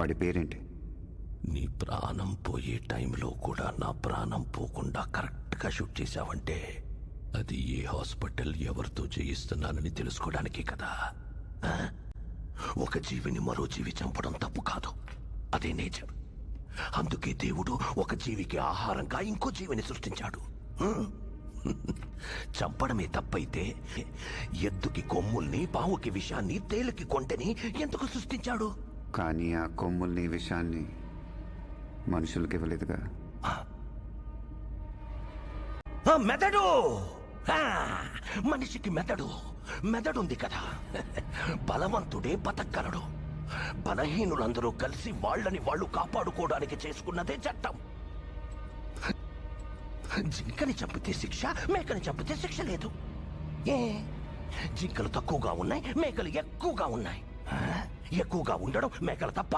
వాడి పేరేంటి? నీ ప్రాణం పోయే టైంలో కూడా నా ప్రాణం పోకుండా కరెక్ట్గా షూట్ చేశావంటే అది ఏ హాస్పిటల్ ఎవరితో చేయిస్తున్నానని తెలుసుకోవడానికే కదా. ఒక జీవిని మరో జీవి చంపడం తప్పు కాదు, అదే నేచర్. అందుకే దేవుడు ఒక జీవికి ఆహారంగా ఇంకో జీవిని సృష్టించాడు. చంపడమే తప్పైతే ఎద్దుకి కొమ్ముల్ని, పావుకి విషాన్ని, తేలికి కొంటెని ఎందుకు సృష్టించాడు? కానీ ఆ కొమ్ముల్ని, విషాన్ని మనుషులకి ఇవ్వలేదుగా. మెదడు, మనిషికి మెదడుంది కదా. బలవంతుడే బతకగలడు. బలహీనులందరూ కలిసి వాళ్ళని వాళ్ళు కాపాడుకోవడానికి చేసుకున్నదే చట్టం. జింకని చంపితే శిక్ష, మేకని చంపితే శిక్ష లేదు. జింకలు తక్కువగా ఉన్నాయి, మేకలు ఎక్కువగా ఉన్నాయి. ఎక్కువగా ఉండడం మేకలు తప్ప.